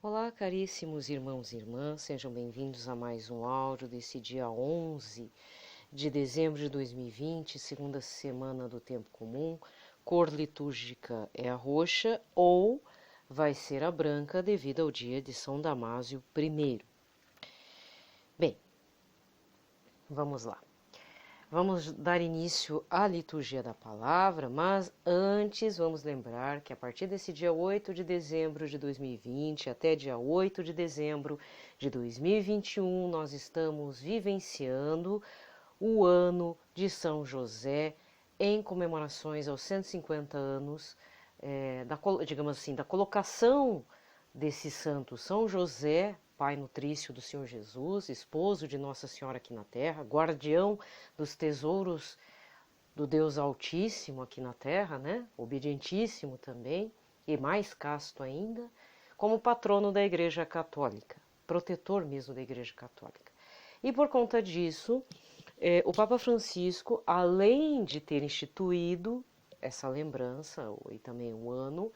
Olá, caríssimos irmãos e irmãs, sejam bem-vindos a mais um áudio desse dia 11 de dezembro de 2020, segunda semana do tempo comum. Cor litúrgica é a roxa ou vai ser a branca devido ao dia de São Damásio I. Bem, vamos lá. Vamos dar início à liturgia da palavra, mas antes vamos lembrar que a partir desse dia 8 de dezembro de 2020 até dia 8 de dezembro de 2021, nós estamos vivenciando o ano de São José em comemorações aos 150 anos, digamos assim, da colocação desse santo São José, pai nutrício do Senhor Jesus, esposo de Nossa Senhora aqui na terra, guardião dos tesouros do Deus Altíssimo aqui na terra, né? Obedientíssimo também e mais casto ainda, como patrono da Igreja Católica, protetor mesmo da Igreja Católica. E por conta disso, o Papa Francisco, além de ter instituído essa lembrança e também o ano,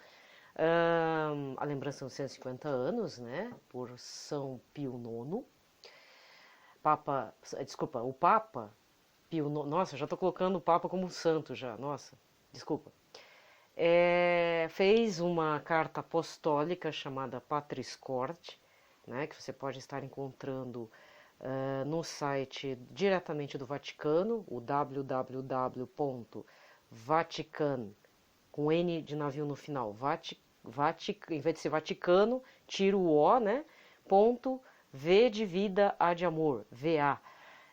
a lembrança dos 150 anos, né, por São Pio IX, o Papa Pio IX, nossa, já estou colocando o Papa como santo já, nossa, desculpa, fez uma carta apostólica chamada Patris Corde, né, que você pode estar encontrando no site diretamente do Vaticano, o www.vatican, com N de navio no final, em vez de ser Vaticano, tira o O, né? Ponto V de vida, A de amor, VA.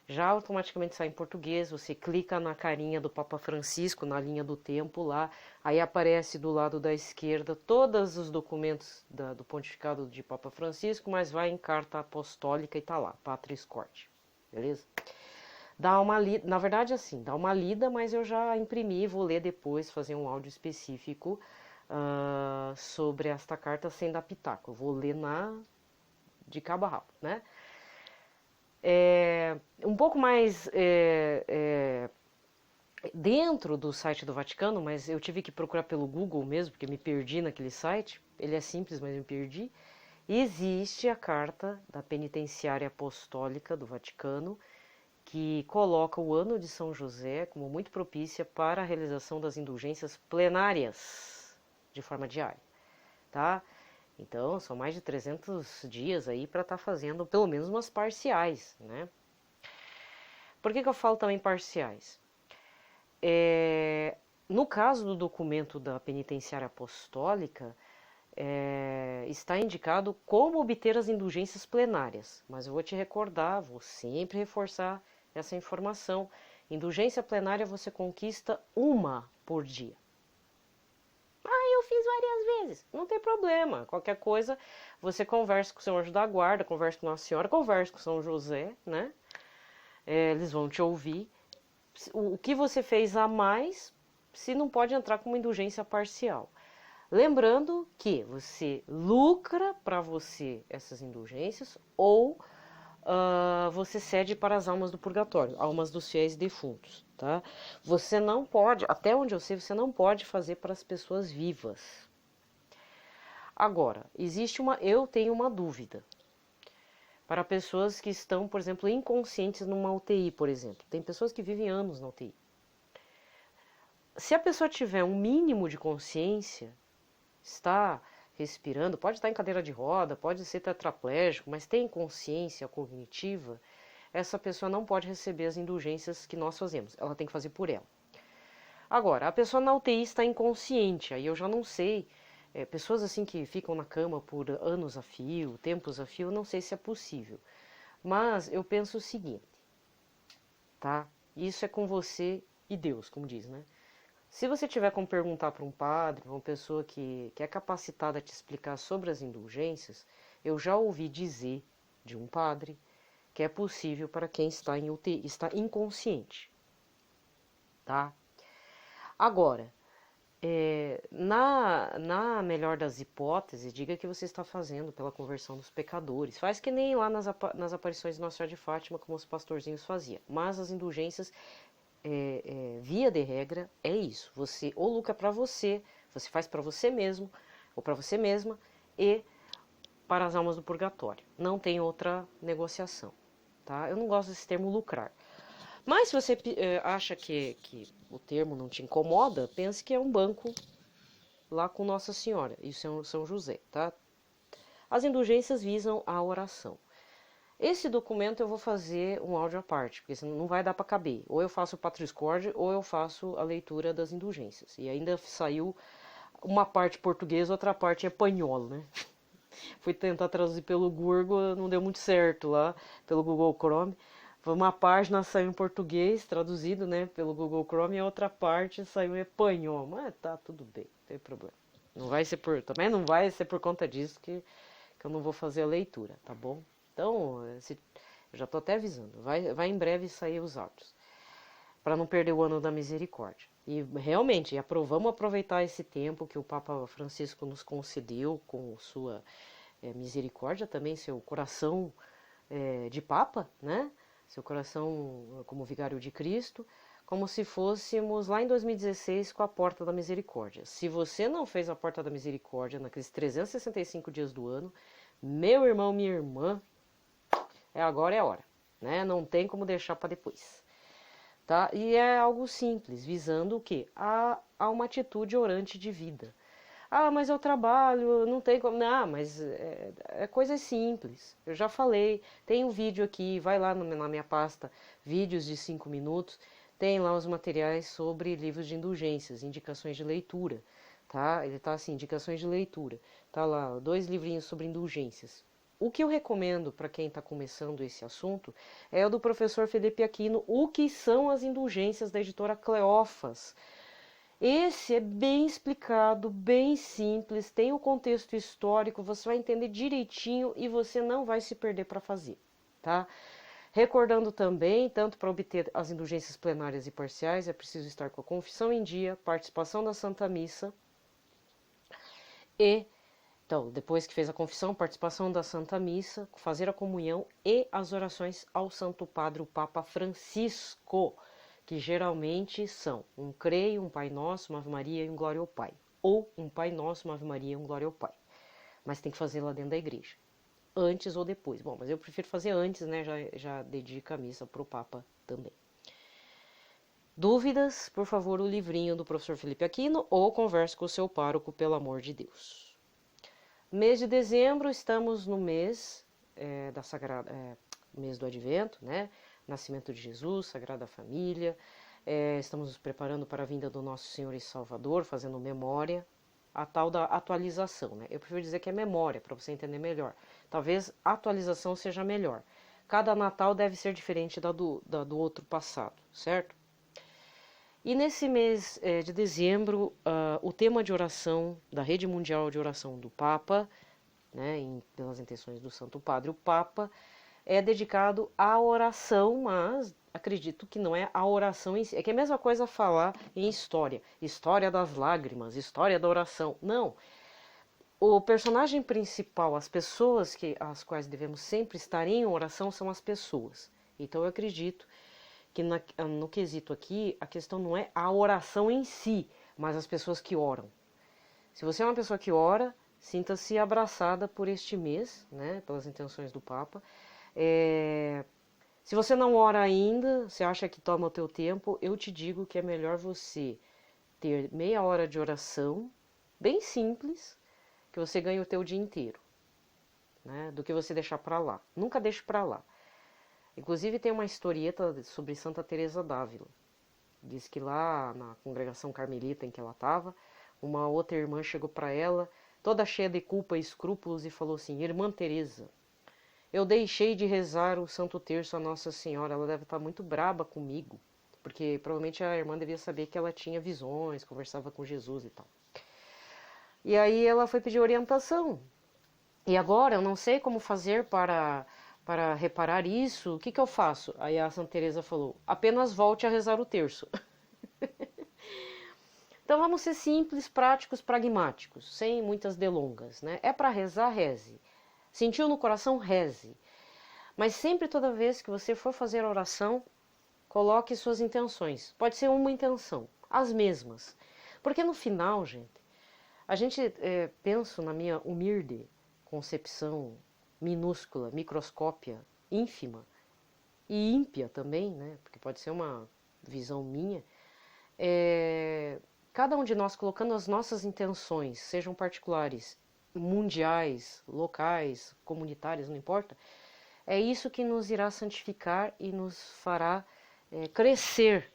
Já automaticamente sai em português, você clica na carinha do Papa Francisco, na linha do tempo lá, aí aparece do lado da esquerda todos os documentos do pontificado de Papa Francisco, mas vai em carta apostólica e tá lá, Patris Corde, beleza? Dá uma lida, na verdade assim, dá uma lida, mas eu já imprimi, vou ler depois, fazer um áudio específico sobre esta carta sem dar pitaco. Eu vou ler de cabo a rabo, né? Um pouco mais dentro do site do Vaticano, mas eu tive que procurar pelo Google mesmo, porque me perdi naquele site. Ele é simples, mas me perdi. Existe a carta da Penitenciária Apostólica do Vaticano, que coloca o ano de São José como muito propícia para a realização das indulgências plenárias de forma diária, tá? Então, são mais de 300 dias aí para estar fazendo pelo menos umas parciais, né? Por que eu falo também parciais? No caso do documento da Penitenciária Apostólica, está indicado como obter as indulgências plenárias, mas eu vou te recordar, vou sempre reforçar essa informação. Indulgência plenária você conquista uma por dia. Eu fiz várias vezes. Não tem problema. Qualquer coisa, você conversa com o seu anjo da guarda, conversa com Nossa Senhora, conversa com São José, né? Eles vão te ouvir. O que você fez a mais, se não pode entrar com uma indulgência parcial. Lembrando que você lucra para você essas indulgências ou você cede para as almas do purgatório, almas dos fiéis defuntos, tá? Você não pode, até onde eu sei, você não pode fazer para as pessoas vivas. Agora, eu tenho uma dúvida. Para pessoas que estão, por exemplo, inconscientes numa UTI, por exemplo. Tem pessoas que vivem anos na UTI. Se a pessoa tiver um mínimo de consciência, está respirando, pode estar em cadeira de roda, pode ser tetraplégico, mas tem consciência cognitiva, essa pessoa não pode receber as indulgências que nós fazemos, ela tem que fazer por ela. Agora, a pessoa na UTI está inconsciente, aí eu já não sei, pessoas assim que ficam na cama por anos a fio, tempos a fio, não sei se é possível. Mas eu penso o seguinte, tá? Isso é com você e Deus, como diz, né? Se você tiver como perguntar para um padre, uma pessoa que é capacitada a te explicar sobre as indulgências, eu já ouvi dizer de um padre que é possível para quem está em UTI, está inconsciente, tá? Agora, na melhor das hipóteses, diga que você está fazendo pela conversão dos pecadores. Faz que nem lá nas aparições de Nossa Senhora de Fátima, como os pastorzinhos faziam. Mas as indulgências via de regra, é isso. Você ou lucra para você faz para você mesmo ou para você mesma e para as almas do purgatório. Não tem outra negociação, tá? Eu não gosto desse termo lucrar. Mas se você acha que o termo não te incomoda, pense que é um banco lá com Nossa Senhora, isso é São José, tá? As indulgências visam a oração. Esse documento eu vou fazer um áudio à parte, porque senão não vai dar para caber. Ou eu faço o Patriscorde, ou eu faço a leitura das indulgências. E ainda saiu uma parte portuguesa, outra parte espanhol, né? Fui tentar traduzir pelo Google, não deu muito certo lá, pelo Google Chrome. Uma página saiu em português, traduzido, né, pelo Google Chrome, e a outra parte saiu em espanhol. Mas tá tudo bem, não tem problema. Também não vai ser por conta disso que eu não vou fazer a leitura, tá bom? Então, eu já tô até avisando, vai em breve sair os áudios, para não perder o ano da misericórdia. E realmente, vamos aproveitar esse tempo que o Papa Francisco nos concedeu com sua misericórdia, também seu coração de Papa, né? Seu coração como vigário de Cristo, como se fôssemos lá em 2016 com a Porta da Misericórdia. Se você não fez a Porta da Misericórdia naqueles 365 dias do ano, meu irmão, minha irmã, agora é a hora, né? Não tem como deixar para depois, tá? E é algo simples, visando o quê? A uma atitude orante de vida. Ah, mas eu trabalho, não tem como. Não, mas é coisa simples. Eu já falei, tem um vídeo aqui, vai lá na minha pasta, vídeos de 5 minutos, tem lá os materiais sobre livros de indulgências, indicações de leitura, tá? Ele tá assim, indicações de leitura. Tá lá, 2 livrinhos sobre indulgências. O que eu recomendo para quem está começando esse assunto é o do professor Felipe Aquino, O que são as indulgências, da editora Cleófas. Esse é bem explicado, bem simples, tem o contexto histórico, você vai entender direitinho e você não vai se perder para fazer, tá? Recordando também, tanto para obter as indulgências plenárias e parciais, é preciso estar com a confissão em dia, participação da Santa Missa então, depois que fez a confissão, participação da Santa Missa, fazer a comunhão e as orações ao Santo Padre, o Papa Francisco, que geralmente são um Creio, um Pai Nosso, uma Ave Maria e um Glória ao Pai. Ou um Pai Nosso, uma Ave Maria e um Glória ao Pai. Mas tem que fazer lá dentro da igreja. Antes ou depois. Bom, mas eu prefiro fazer antes, né? Já dedica a missa para o Papa também. Dúvidas? Por favor, o livrinho do professor Felipe Aquino ou converse com o seu pároco, pelo amor de Deus. Mês de dezembro, estamos no mês da Sagrada, mês do Advento, né? Nascimento de Jesus, Sagrada Família. Estamos nos preparando para a vinda do nosso Senhor e Salvador, fazendo memória, a tal da atualização, né? Eu prefiro dizer que é memória, para você entender melhor. Talvez a atualização seja melhor. Cada Natal deve ser diferente do outro passado, certo? E nesse mês de dezembro, o tema de oração da Rede Mundial de Oração do Papa, né, pelas intenções do Santo Padre, o Papa, é dedicado à oração, mas acredito que não é a oração em si. É que é a mesma coisa falar em história. História das lágrimas, história da oração. Não. O personagem principal, as pessoas às quais devemos sempre estar em oração são as pessoas. Então eu acredito que no quesito aqui, a questão não é a oração em si, mas as pessoas que oram. Se você é uma pessoa que ora, sinta-se abraçada por este mês, né, pelas intenções do Papa. Se você não ora ainda, você acha que toma o teu tempo, eu te digo que é melhor você ter meia hora de oração, bem simples, que você ganha o teu dia inteiro, né, do que você deixar para lá. Nunca deixe para lá. Inclusive tem uma historieta sobre Santa Teresa d'Ávila. Diz que lá na congregação carmelita em que ela estava, uma outra irmã chegou para ela, toda cheia de culpa e escrúpulos, e falou assim: Irmã Teresa, eu deixei de rezar o Santo Terço a Nossa Senhora, ela deve estar muito braba comigo, porque provavelmente a irmã devia saber que ela tinha visões, conversava com Jesus e tal. E aí ela foi pedir orientação. E agora eu não sei como fazer para reparar isso, o que eu faço? Aí a Santa Teresa falou: apenas volte a rezar o terço. Então vamos ser simples, práticos, pragmáticos, sem muitas delongas, né? É para rezar, reze. Sentiu no coração, reze. Mas sempre, toda vez que você for fazer a oração, coloque suas intenções. Pode ser uma intenção, as mesmas. Porque no final, gente, a gente, penso na minha humilde concepção minúscula, microscópia, ínfima e ímpia também, né? Porque pode ser uma visão minha, cada um de nós colocando as nossas intenções, sejam particulares, mundiais, locais, comunitárias, não importa, é isso que nos irá santificar e nos fará crescer,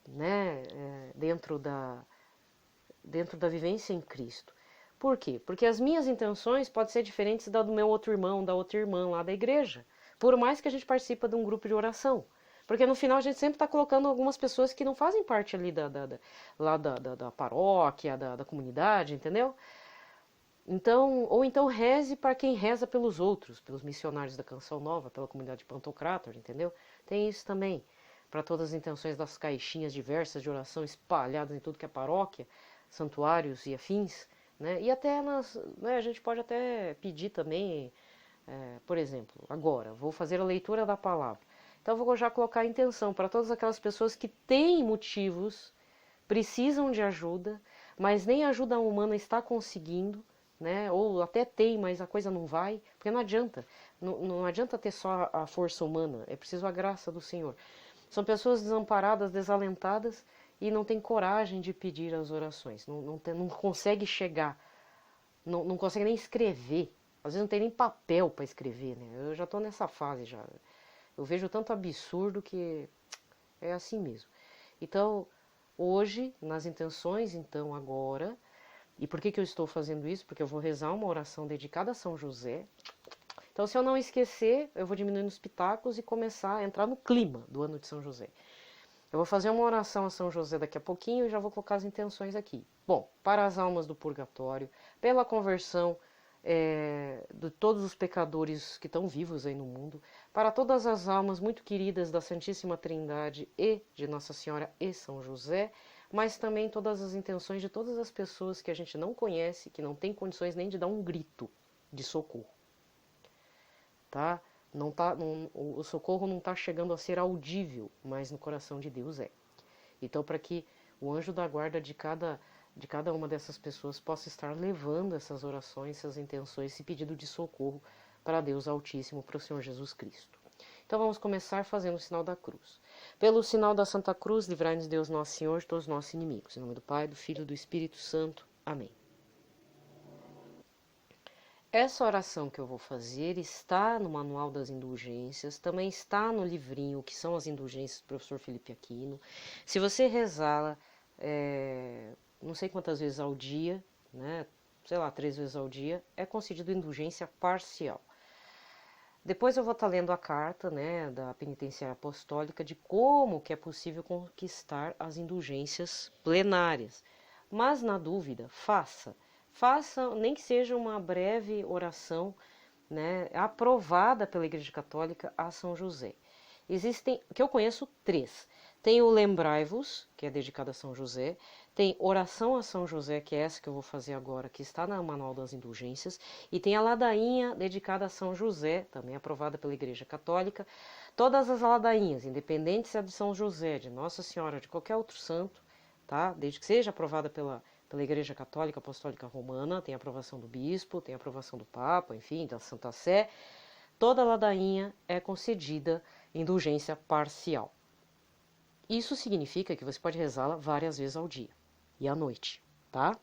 né, dentro da vivência em Cristo. Por quê? Porque as minhas intenções podem ser diferentes da do meu outro irmão, da outra irmã lá da igreja, por mais que a gente participe de um grupo de oração. Porque no final a gente sempre está colocando algumas pessoas que não fazem parte ali da paróquia, da comunidade, entendeu? Então, ou então reze para quem reza pelos outros, pelos missionários da Canção Nova, pela comunidade Pantocrator, entendeu? Tem isso também, para todas as intenções das caixinhas diversas de oração espalhadas em tudo que é paróquia, santuários e afins, né? E até a gente pode até pedir também, por exemplo, agora, vou fazer a leitura da palavra. Então, vou já colocar a intenção para todas aquelas pessoas que têm motivos, precisam de ajuda, mas nem ajuda humana está conseguindo, né? Ou até tem, mas a coisa não vai, porque não adianta. Não adianta ter só a força humana, é preciso a graça do Senhor. São pessoas desamparadas, desalentadas e não têm coragem de pedir as orações, não consegue chegar, não consegue nem escrever. Às vezes não tem nem papel para escrever, né? Eu já estou nessa fase já. Eu vejo tanto absurdo que é assim mesmo. Então, hoje, nas intenções, então, agora, e por que eu estou fazendo isso? Porque eu vou rezar uma oração dedicada a São José. Então, se eu não esquecer, eu vou diminuindo os pitacos e começar a entrar no clima do ano de São José. Eu vou fazer uma oração a São José daqui a pouquinho e já vou colocar as intenções aqui. Bom, para as almas do purgatório, pela conversão de todos os pecadores que estão vivos aí no mundo, para todas as almas muito queridas da Santíssima Trindade e de Nossa Senhora e São José, mas também todas as intenções de todas as pessoas que a gente não conhece, que não tem condições nem de dar um grito de socorro. Tá? O socorro não está chegando a ser audível, mas no coração de Deus é. Então, para que o anjo da guarda de cada uma dessas pessoas possa estar levando essas orações, essas intenções, esse pedido de socorro para Deus Altíssimo, para o Senhor Jesus Cristo. Então vamos começar fazendo o sinal da cruz. Pelo sinal da Santa Cruz, livrai-nos Deus Nosso Senhor de todos os nossos inimigos. Em nome do Pai, do Filho e do Espírito Santo. Amém. Essa oração que eu vou fazer está no Manual das Indulgências, também está no livrinho que são as indulgências do professor Felipe Aquino. Se você rezá-la, não sei quantas vezes ao dia, né? Sei lá, 3 vezes ao dia, é concedido indulgência parcial. Depois eu vou estar lendo a carta, né, da penitenciária apostólica de como que é possível conquistar as indulgências plenárias. Mas na dúvida, faça, nem que seja uma breve oração, né, aprovada pela Igreja Católica a São José. Existem, que eu conheço, 3. Tem o Lembrai-vos, que é dedicado a São José. Tem Oração a São José, que é essa que eu vou fazer agora, que está no Manual das Indulgências. E tem a ladainha dedicada a São José, também aprovada pela Igreja Católica. Todas as ladainhas, independente se é de São José, de Nossa Senhora, de qualquer outro santo, tá? Desde que seja aprovada pela Igreja Católica Apostólica Romana, tem a aprovação do bispo, tem a aprovação do Papa, enfim, da Santa Sé. Toda ladainha é concedida indulgência parcial. Isso significa que você pode rezá-la várias vezes ao dia e à noite, tá?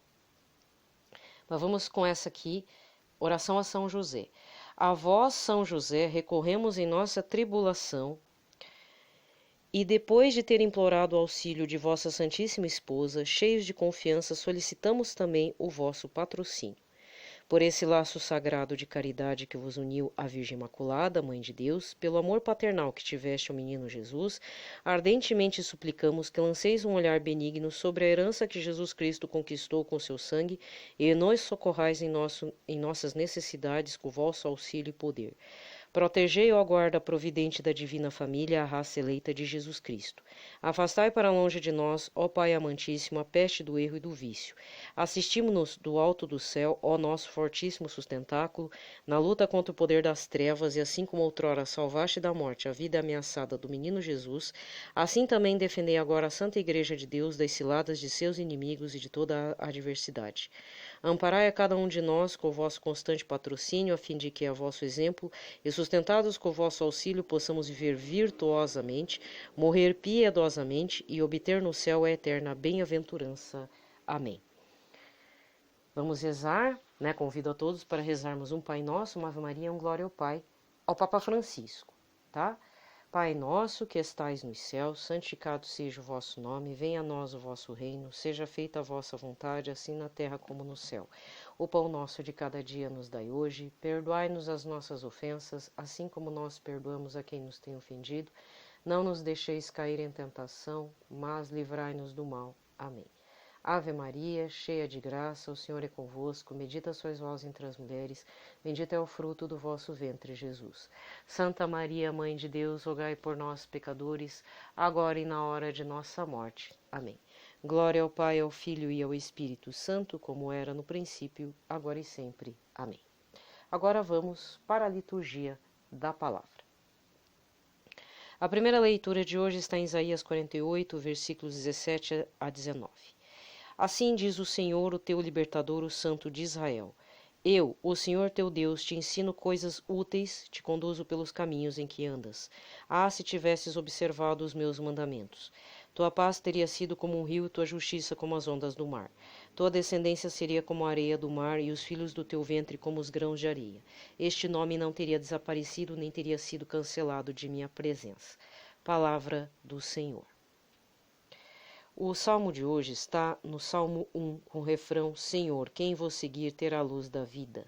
Mas vamos com essa aqui, oração a São José. A vós, São José, recorremos em nossa tribulação e depois de ter implorado o auxílio de vossa Santíssima Esposa, cheios de confiança, solicitamos também o vosso patrocínio. Por esse laço sagrado de caridade que vos uniu à Virgem Imaculada, Mãe de Deus, pelo amor paternal que tiveste ao menino Jesus, ardentemente suplicamos que lanceis um olhar benigno sobre a herança que Jesus Cristo conquistou com seu sangue e nos socorrais em nossas necessidades com o vosso auxílio e poder. Protegei, ó guarda providente da divina família, a raça eleita de Jesus Cristo. Afastai para longe de nós, ó Pai amantíssimo, a peste do erro e do vício. Assistimos-nos do alto do céu, ó nosso fortíssimo sustentáculo, na luta contra o poder das trevas, e assim como outrora salvaste da morte a vida ameaçada do menino Jesus, assim também defendei agora a Santa Igreja de Deus das ciladas de seus inimigos e de toda a adversidade. Amparai a cada um de nós com o vosso constante patrocínio, a fim de que, a vosso exemplo, e sustentados com o vosso auxílio, possamos viver virtuosamente, morrer piedosamente e obter no céu a eterna bem-aventurança. Amém. Vamos rezar, né? Convido a todos para rezarmos um Pai Nosso, uma Ave Maria e um Glória ao Pai, ao Papa Francisco, tá? Pai nosso que estais nos céus, santificado seja o vosso nome, venha a nós o vosso reino, seja feita a vossa vontade, assim na terra como no céu. O pão nosso de cada dia nos dai hoje, perdoai-nos as nossas ofensas, assim como nós perdoamos a quem nos tem ofendido. Não nos deixeis cair em tentação, mas livrai-nos do mal. Amém. Ave Maria, cheia de graça, o Senhor é convosco, bendita sois vós entre as mulheres, bendito é o fruto do vosso ventre, Jesus. Santa Maria, Mãe de Deus, rogai por nós, pecadores, agora e na hora de nossa morte. Amém. Glória ao Pai, ao Filho e ao Espírito Santo, como era no princípio, agora e sempre. Amém. Agora vamos para a liturgia da palavra. A primeira leitura de hoje está em Isaías 48, versículos 17 a 19. Assim diz o Senhor, o teu libertador, o Santo de Israel. Eu, o Senhor teu Deus, te ensino coisas úteis, te conduzo pelos caminhos em que andas. Ah, se tivesses observado os meus mandamentos! Tua paz teria sido como um rio, tua justiça como as ondas do mar. Tua descendência seria como a areia do mar, e os filhos do teu ventre como os grãos de areia. Este nome não teria desaparecido, nem teria sido cancelado de minha presença. Palavra do Senhor. O salmo de hoje está no Salmo 1, com o refrão: Senhor, quem vou seguir terá a luz da vida.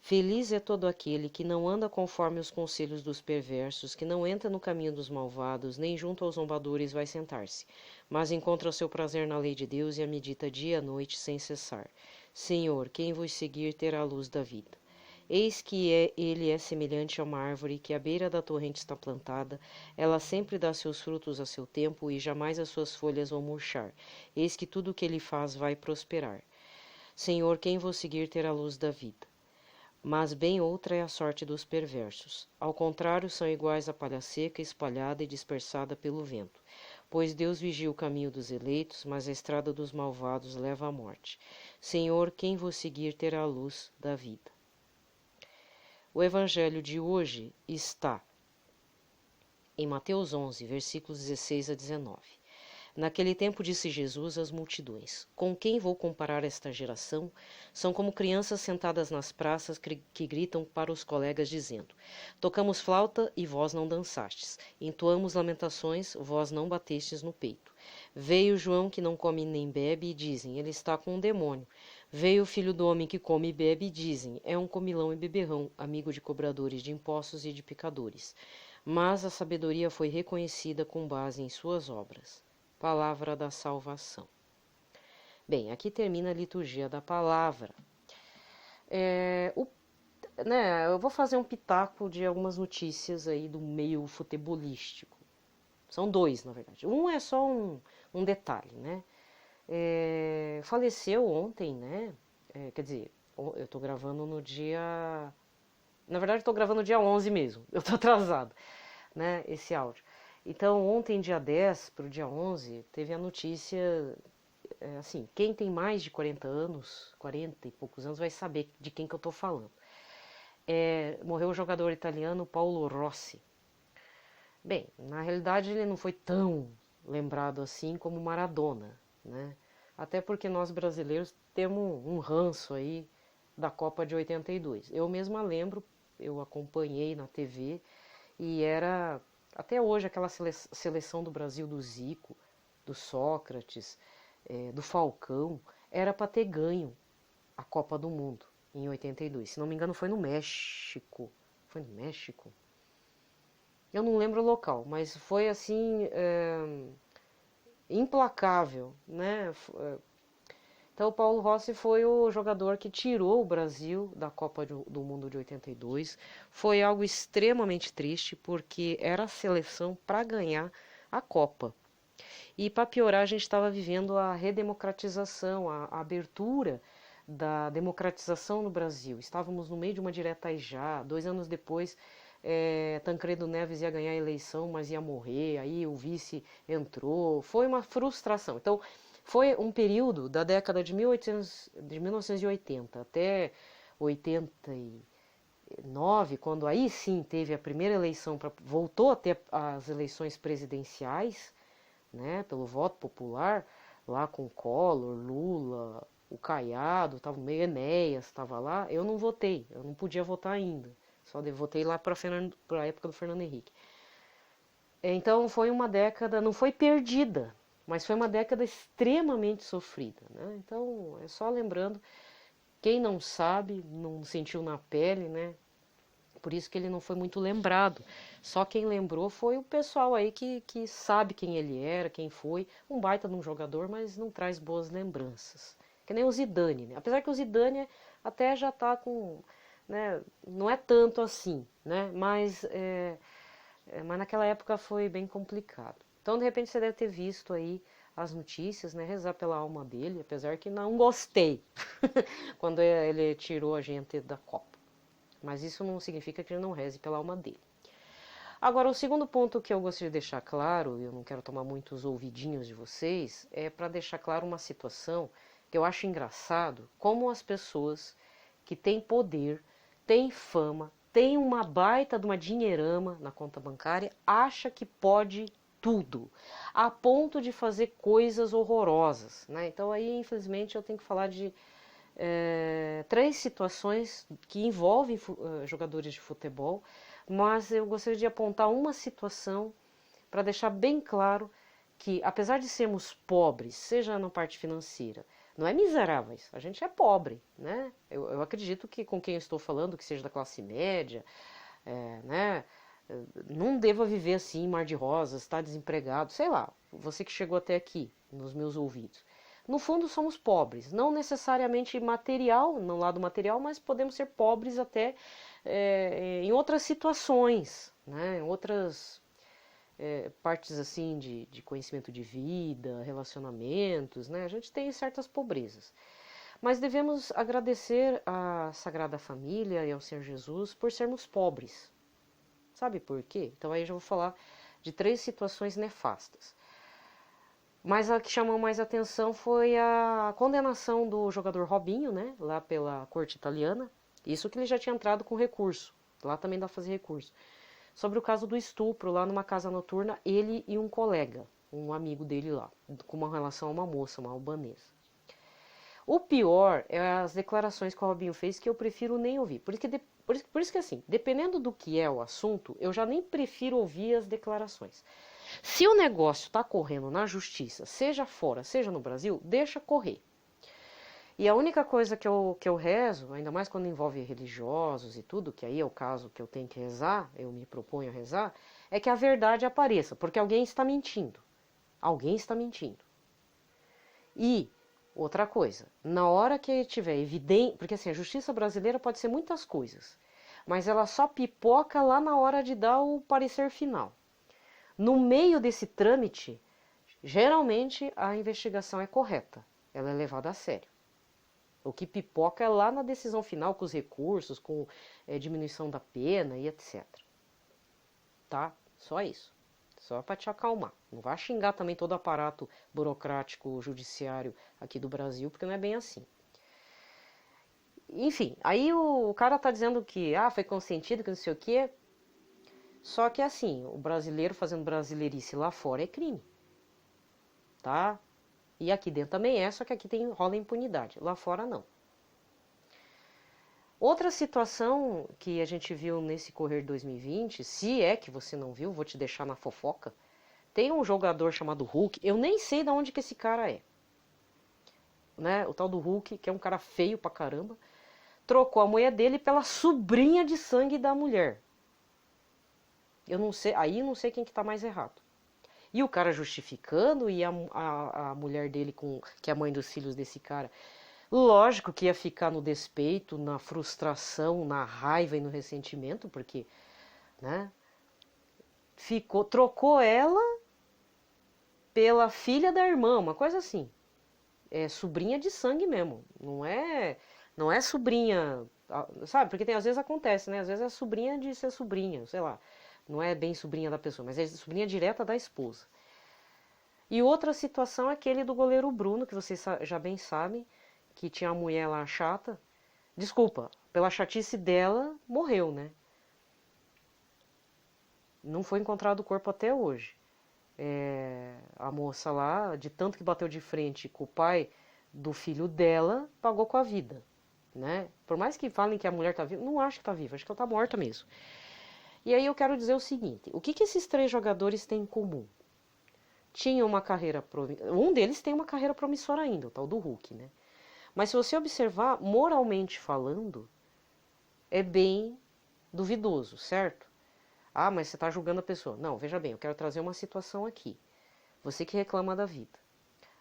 Feliz é todo aquele que não anda conforme os conselhos dos perversos, que não entra no caminho dos malvados, nem junto aos zombadores vai sentar-se, mas encontra o seu prazer na lei de Deus e a medita dia e noite sem cessar. Senhor, quem vos seguir terá a luz da vida. Eis que ele é semelhante a uma árvore que à beira da torrente está plantada, ela sempre dá seus frutos a seu tempo e jamais as suas folhas vão murchar. Eis que tudo o que ele faz vai prosperar. Senhor, quem vos seguir terá a luz da vida. Mas bem outra é a sorte dos perversos. Ao contrário, são iguais à palha seca, espalhada e dispersada pelo vento. Pois Deus vigia o caminho dos eleitos, mas a estrada dos malvados leva à morte. Senhor, quem vos seguir terá a luz da vida. O evangelho de hoje está em Mateus 11, versículos 16 a 19. Naquele tempo disse Jesus às multidões: Com quem vou comparar esta geração? São como crianças sentadas nas praças que gritam para os colegas dizendo: Tocamos flauta e vós não dançastes. Entoamos lamentações, vós não batestes no peito. Veio João que não come nem bebe e dizem: Ele está com um demônio. Veio o filho do homem que come e bebe e dizem: É um comilão e beberrão, amigo de cobradores de impostos e de pecadores. Mas a sabedoria foi reconhecida com base em suas obras. Palavra da salvação. Bem, aqui termina a liturgia da palavra. Eu vou fazer um pitaco de algumas notícias aí do meio futebolístico. São dois, na verdade. Um é só um detalhe, né? Faleceu ontem, né? Quer dizer, eu tô gravando no dia... Na verdade, eu tô gravando no dia 11 mesmo. Eu tô atrasado, né? Esse áudio. Então, ontem, dia 10 para o dia 11, teve a notícia, assim, quem tem mais de 40 anos, 40 e poucos anos, vai saber de quem que eu tô falando. Morreu o jogador italiano Paolo Rossi. Bem, na realidade ele não foi tão lembrado assim como Maradona, né? Até porque nós brasileiros temos um ranço aí da Copa de 82. Eu mesma lembro, eu acompanhei na TV e era até hoje aquela seleção do Brasil do Zico, do Sócrates, do Falcão, era para ter ganho a Copa do Mundo em 82. Se não me engano foi no México. Foi no México? Eu não lembro o local, mas foi assim implacável, né? Então o Paulo Rossi foi o jogador que tirou o Brasil da Copa do Mundo de 82. Foi algo extremamente triste, porque era a seleção para ganhar a Copa. E para piorar, a gente estava vivendo a redemocratização, a abertura da democratização no Brasil. Estávamos no meio de uma direta já. 2 anos depois, Tancredo Neves ia ganhar a eleição, mas ia morrer. Aí o vice entrou. Foi uma frustração. Então, foi um período da década de 1980 até 89, quando aí sim teve a primeira eleição, voltou a ter as eleições presidenciais, né, pelo voto popular, lá com Collor, Lula, o Caiado, tava meio Enéas, estava lá. Eu não votei, eu não podia votar ainda, só votei lá para a época do Fernando Henrique. Então foi uma década, não foi perdida, mas foi uma década extremamente sofrida, né? Então é só lembrando, quem não sabe, não sentiu na pele, né? Por isso que ele não foi muito lembrado. Só quem lembrou foi o pessoal aí que sabe quem ele era, quem foi. Um baita de um jogador, mas não traz boas lembranças. Que nem o Zidane, né? Apesar que o Zidane até já tá com... né? Não é tanto assim, né? Mas naquela época foi bem complicado. Então, de repente, você deve ter visto aí as notícias, né? Rezar pela alma dele, apesar que não gostei quando ele tirou a gente da Copa. Mas isso não significa que ele não reze pela alma dele. Agora, o segundo ponto que eu gostaria de deixar claro, e eu não quero tomar muitos ouvidinhos de vocês, é para deixar claro uma situação que eu acho engraçado, como as pessoas que têm poder, têm fama, têm uma baita de uma dinheirama na conta bancária, acha que pode tudo, a ponto de fazer coisas horrorosas, né? Então aí, infelizmente, eu tenho que falar de 3 situações que envolvem jogadores de futebol, mas eu gostaria de apontar uma situação para deixar bem claro que, apesar de sermos pobres, seja na parte financeira, não é miseráveis, a gente é pobre, né? Eu acredito que com quem eu estou falando, que seja da classe média, né? Não deva viver assim, mar de rosas, estar desempregado, sei lá, você que chegou até aqui, nos meus ouvidos. No fundo, somos pobres, não necessariamente material, no lado material, mas podemos ser pobres até em outras situações, né? Em outras partes assim de conhecimento de vida, relacionamentos, né? A gente tem certas pobrezas. Mas devemos agradecer à Sagrada Família e ao Senhor Jesus por sermos pobres. Sabe por quê? Então aí eu já vou falar de 3 situações nefastas. Mas a que chamou mais atenção foi a condenação do jogador Robinho, né, lá pela corte italiana. Isso que ele já tinha entrado com recurso. Lá também dá pra fazer recurso. Sobre o caso do estupro lá numa casa noturna, ele e um colega, um amigo dele lá, com uma relação a uma moça, uma albanesa. O pior é as declarações que o Robinho fez, que eu prefiro nem ouvir. Por isso que assim, dependendo do que é o assunto, eu já nem prefiro ouvir as declarações. Se o negócio está correndo na justiça, seja fora, seja no Brasil, deixa correr. E a única coisa que eu rezo, ainda mais quando envolve religiosos e tudo, que aí é o caso que eu tenho que rezar, eu me proponho a rezar, é que a verdade apareça, porque alguém está mentindo. Alguém está mentindo. E outra coisa, na hora que tiver evidente, porque assim, a justiça brasileira pode ser muitas coisas, mas ela só pipoca lá na hora de dar o parecer final. No meio desse trâmite, geralmente a investigação é correta, ela é levada a sério. O que pipoca é lá na decisão final, com os recursos, com diminuição da pena e etc. Tá? Só isso. Só para te acalmar. Não vai xingar também todo o aparato burocrático judiciário aqui do Brasil, porque não é bem assim. Enfim, aí o cara tá dizendo que foi consentido, que não sei o quê. Só que assim, o brasileiro fazendo brasileirice lá fora é crime. Tá? E aqui dentro também só que aqui rola impunidade. Lá fora não. Outra situação que a gente viu nesse correr de 2020, se é que você não viu, vou te deixar na fofoca. Tem um jogador chamado Hulk, eu nem sei de onde que esse cara é. Né? O tal do Hulk, que é um cara feio pra caramba, trocou a mulher dele pela sobrinha de sangue da mulher. Eu não sei, aí não sei quem que tá mais errado. E o cara justificando, e a mulher dele, que é a mãe dos filhos desse cara, lógico que ia ficar no despeito, na frustração, na raiva e no ressentimento, porque, né, trocou ela pela filha da irmã, uma coisa assim. É sobrinha de sangue mesmo, não é sobrinha, sabe? Porque às vezes acontece, né? Às vezes é sobrinha de ser sobrinha, sei lá. Não é bem sobrinha da pessoa, mas é sobrinha direta da esposa. E outra situação é aquele do goleiro Bruno, que vocês já bem sabem, que tinha a mulher lá chata. Desculpa, pela chatice dela, morreu, né? Não foi encontrado o corpo até hoje. A moça lá, de tanto que bateu de frente com o pai do filho dela, pagou com a vida, né? Por mais que falem que a mulher tá viva, não acho que tá viva, acho que ela tá morta mesmo. E aí eu quero dizer o seguinte, o que esses 3 jogadores têm em comum? Tinham uma carreira, um deles tem uma carreira promissora ainda, o tal do Hulk, né? Mas se você observar, moralmente falando, é bem duvidoso, certo? Ah, mas você está julgando a pessoa. Não, veja bem, eu quero trazer uma situação aqui. Você que reclama da vida.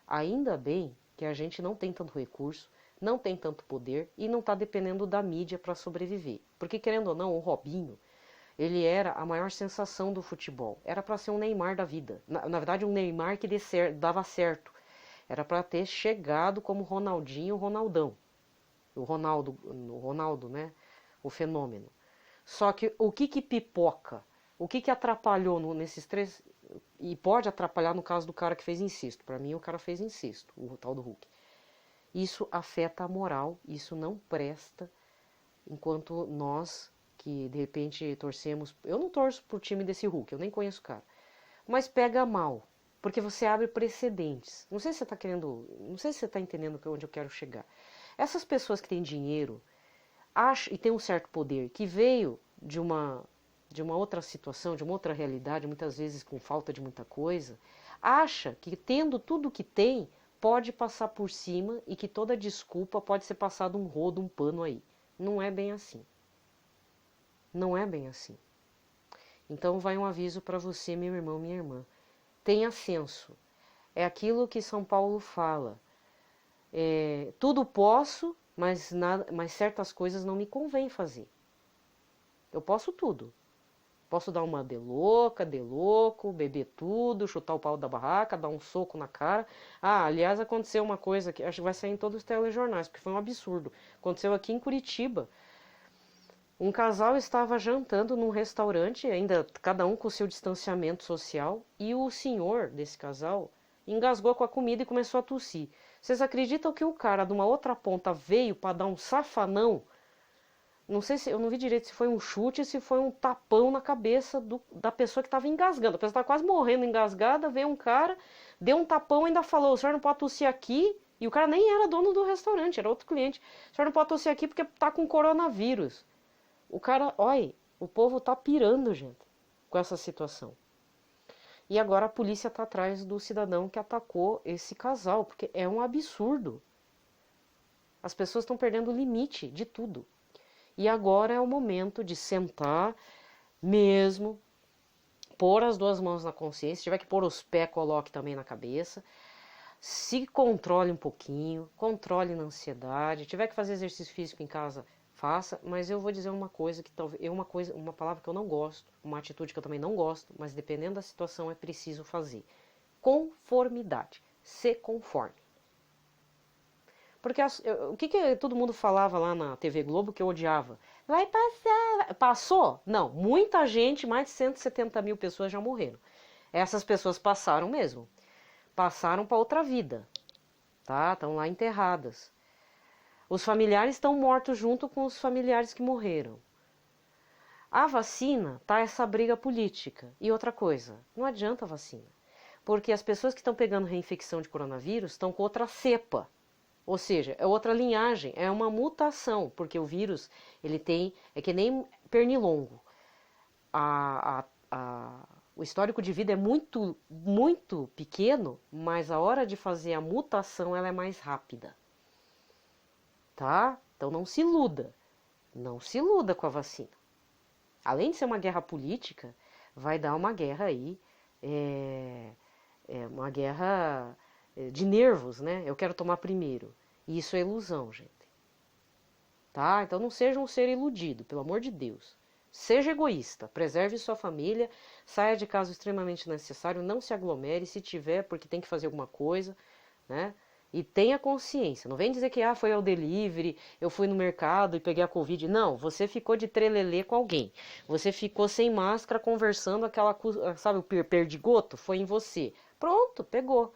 Ainda bem que a gente não tem tanto recurso, não tem tanto poder e não está dependendo da mídia para sobreviver. Porque, querendo ou não, o Robinho, ele era a maior sensação do futebol. Era para ser um Neymar da vida. Na verdade, um Neymar que dava certo. Era para ter chegado como Ronaldinho, Ronaldão. O Ronaldo, né? O fenômeno. Só que o que pipoca? O que atrapalhou nesses 3? E pode atrapalhar no caso do cara que fez incesto. Para mim, o cara fez incesto, o tal do Hulk. Isso afeta a moral, isso não presta, enquanto nós, que de repente torcemos... Eu não torço pro time desse Hulk, eu nem conheço o cara. Mas pega mal, porque você abre precedentes. Não sei se você está querendo... Não sei se você está entendendo onde eu quero chegar. Essas pessoas que têm dinheiro e têm um certo poder, que veio de uma outra situação, de uma outra realidade, muitas vezes com falta de muita coisa, acha que tendo tudo o que tem, pode passar por cima e que toda desculpa pode ser passado um rodo, um pano aí. Não é bem assim. Não é bem assim. Então vai um aviso para você, meu irmão, minha irmã. Tenha senso. É aquilo que São Paulo fala. Tudo posso, mas certas coisas não me convém fazer. Eu posso tudo. Posso dar uma de louco, beber tudo, chutar o pau da barraca, dar um soco na cara. Ah, aliás, aconteceu uma coisa que acho que vai sair em todos os telejornais, porque foi um absurdo. Aconteceu aqui em Curitiba. Um casal estava jantando num restaurante, ainda cada um com o seu distanciamento social, e o senhor desse casal engasgou com a comida e começou a tossir. Vocês acreditam que o cara de uma outra ponta veio para dar um safanão? Não sei se eu não vi direito se foi um chute, se foi um tapão na cabeça da pessoa que estava engasgando. A pessoa estava quase morrendo engasgada, veio um cara, deu um tapão e ainda falou: o senhor não pode tossir aqui. E o cara nem era dono do restaurante, era outro cliente. O senhor não pode tossir aqui porque tá com coronavírus. O cara, olha, o povo tá pirando, gente, com essa situação. E agora a polícia tá atrás do cidadão que atacou esse casal, porque é um absurdo. As pessoas estão perdendo o limite de tudo. E agora é o momento de sentar mesmo, pôr as 2 mãos na consciência, se tiver que pôr os pés, coloque também na cabeça, se controle um pouquinho, controle na ansiedade, tiver que fazer exercício físico em casa, faça, mas eu vou dizer uma coisa que talvez uma palavra que eu não gosto, uma atitude que eu também não gosto, mas dependendo da situação é preciso fazer. Conformidade, se conforme. Porque o que todo mundo falava lá na TV Globo que eu odiava? Vai passar. Passou? Não. Muita gente, mais de 170 mil pessoas já morreram. Essas pessoas passaram mesmo. Passaram para outra vida. Tá? Estão lá enterradas. Os familiares estão mortos junto com os familiares que morreram. A vacina tá essa briga política. E outra coisa, não adianta a vacina. Porque as pessoas que estão pegando reinfecção de coronavírus estão com outra cepa. Ou seja, é outra linhagem, é uma mutação, porque o vírus, ele tem, é que nem pernilongo. O histórico de vida é muito, muito pequeno, mas a hora de fazer a mutação, ela é mais rápida. Tá? Então não se iluda. Não se iluda com a vacina. Além de ser uma guerra política, vai dar uma guerra aí É uma guerra de nervos, né? Eu quero tomar primeiro. E isso é ilusão, gente. Tá? Então não seja um ser iludido, pelo amor de Deus. Seja egoísta, preserve sua família, saia de casa extremamente necessário, não se aglomere, se tiver, porque tem que fazer alguma coisa, né? E tenha consciência. Não vem dizer que foi ao delivery, eu fui no mercado e peguei a Covid. Não, você ficou de trelelê com alguém. Você ficou sem máscara conversando, aquela, sabe, o perdigoto? Foi em você. Pronto, pegou.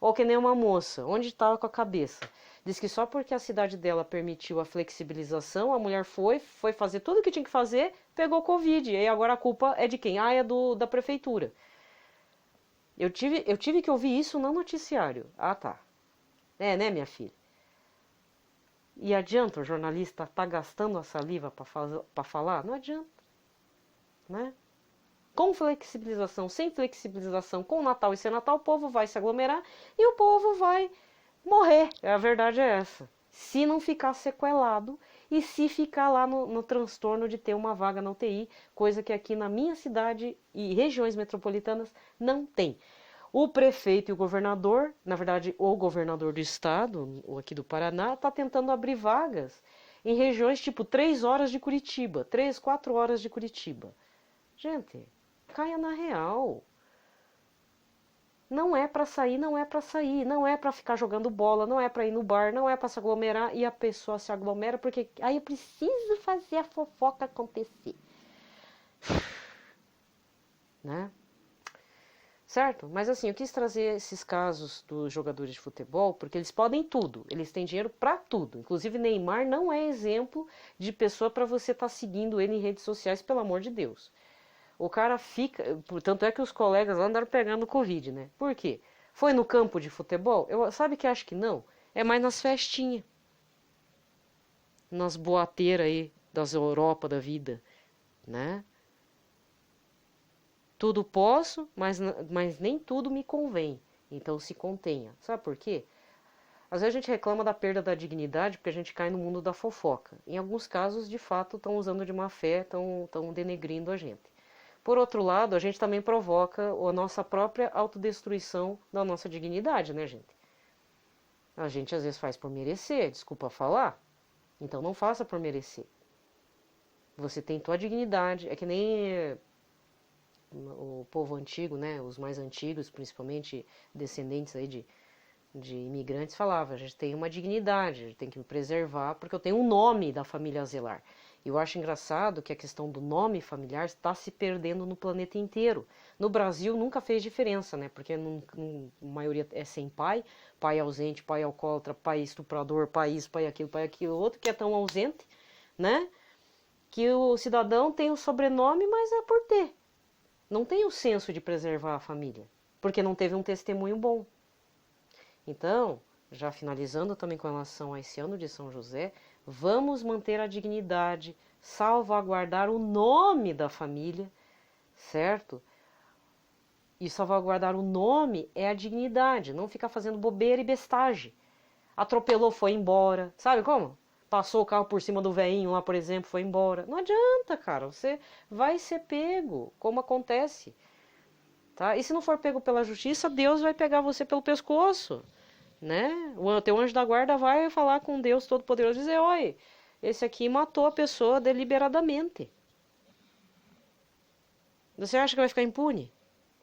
Ou que nem uma moça, onde estava com a cabeça? Diz que só porque a cidade dela permitiu a flexibilização, a mulher foi fazer tudo o que tinha que fazer, pegou Covid. E agora a culpa é de quem? Ah, é da prefeitura. Eu tive que ouvir isso no noticiário. Ah, tá. É, né, minha filha? E adianta o jornalista estar gastando a saliva para falar? Não adianta, né? Com flexibilização, sem flexibilização, com Natal e sem Natal, o povo vai se aglomerar e o povo vai morrer. A verdade é essa. Se não ficar sequelado e se ficar lá no transtorno de ter uma vaga na UTI, coisa que aqui na minha cidade e regiões metropolitanas não tem. O prefeito e o governador, na verdade, o governador do estado, o aqui do Paraná, está tentando abrir vagas em regiões tipo 3 horas de Curitiba, 3, 4 horas de Curitiba. Gente, caia na real. Não é para sair, não é para sair, não é para ficar jogando bola, não é para ir no bar, não é para se aglomerar e a pessoa se aglomera porque aí eu preciso fazer a fofoca acontecer. Né? Certo? Mas assim, eu quis trazer esses casos dos jogadores de futebol porque eles podem tudo, eles têm dinheiro para tudo. Inclusive Neymar não é exemplo de pessoa para você estar seguindo ele em redes sociais, pelo amor de Deus. O cara fica, tanto é que os colegas lá andaram pegando Covid, né? Por quê? Foi no campo de futebol? Sabe que acho que não? É mais nas festinhas, nas boateiras aí das Europa da vida, né? Tudo posso, mas nem tudo me convém. Então se contenha. Sabe por quê? Às vezes a gente reclama da perda da dignidade porque a gente cai no mundo da fofoca. Em alguns casos, de fato, estão usando de má fé, estão denegrindo a gente. Por outro lado, a gente também provoca a nossa própria autodestruição da nossa dignidade, né, gente? A gente às vezes faz por merecer, desculpa falar. Então não faça por merecer. Você tem tua dignidade, é que nem o povo antigo, né, os mais antigos, principalmente descendentes aí de imigrantes, falavam, a gente tem uma dignidade, a gente tem que me preservar, porque eu tenho um nome da família a zelar. E eu acho engraçado que a questão do nome familiar está se perdendo no planeta inteiro. No Brasil nunca fez diferença, né, porque a maioria é sem pai, pai ausente, pai alcoólatra, pai estuprador, pai isso, pai aquilo, outro que é tão ausente, né, que o cidadão tem o sobrenome, mas é por ter. Não tem o senso de preservar a família, porque não teve um testemunho bom. Então, já finalizando também com relação a esse ano de São José, vamos manter a dignidade, salvaguardar o nome da família, certo? E salvaguardar o nome é a dignidade, não ficar fazendo bobeira e bestagem. Atropelou, foi embora, sabe como? Passou o carro por cima do veinho lá, por exemplo, foi embora. Não adianta, cara, você vai ser pego, como acontece. Tá? E se não for pego pela justiça, Deus vai pegar você pelo pescoço, né? O teu anjo da guarda vai falar com Deus Todo-Poderoso e dizer, oi, esse aqui matou a pessoa deliberadamente. Você acha que vai ficar impune?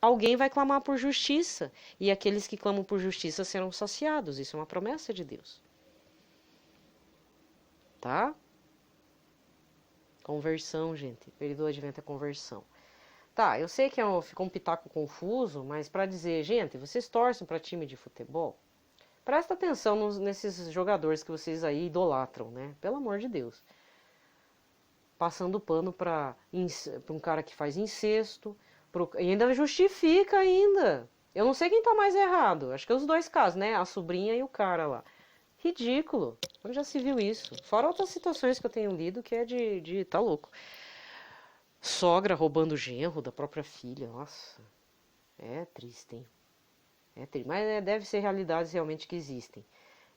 Alguém vai clamar por justiça, e aqueles que clamam por justiça serão saciados. Isso é uma promessa de Deus. Tá? Conversão, gente. Período do advento é conversão. Tá, eu sei que ficou um pitaco confuso, mas para dizer, gente, vocês torcem para time de futebol? Presta atenção nesses jogadores que vocês aí idolatram, né? Pelo amor de Deus. Passando pano para um cara que faz incesto, e ainda justifica ainda. Eu não sei quem tá mais errado. Acho que é os dois casos, né? A sobrinha e o cara lá. Ridículo. Onde já se viu isso? Fora outras situações que eu tenho lido que é de tá louco. Sogra roubando o genro da própria filha. Nossa. É triste, hein? É triste. Mas deve ser realidades realmente que existem.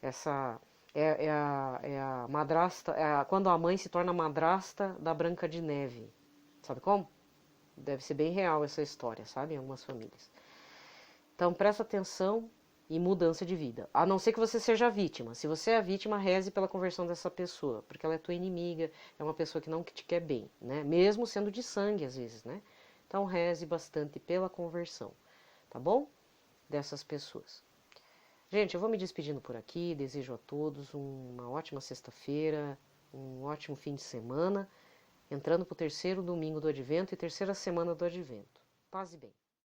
Essa é a madrasta, quando a mãe se torna madrasta da Branca de Neve. Sabe como? Deve ser bem real essa história, sabe? Em algumas famílias. Então presta atenção e mudança de vida. A não ser que você seja a vítima. Se você é a vítima, reze pela conversão dessa pessoa, porque ela é tua inimiga, é uma pessoa que não te quer bem, né? Mesmo sendo de sangue às vezes, né? Então reze bastante pela conversão, tá bom? Dessas pessoas. Gente, eu vou me despedindo por aqui, desejo a todos uma ótima sexta-feira, um ótimo fim de semana, entrando para o terceiro domingo do Advento e terceira semana do Advento. Paz e bem.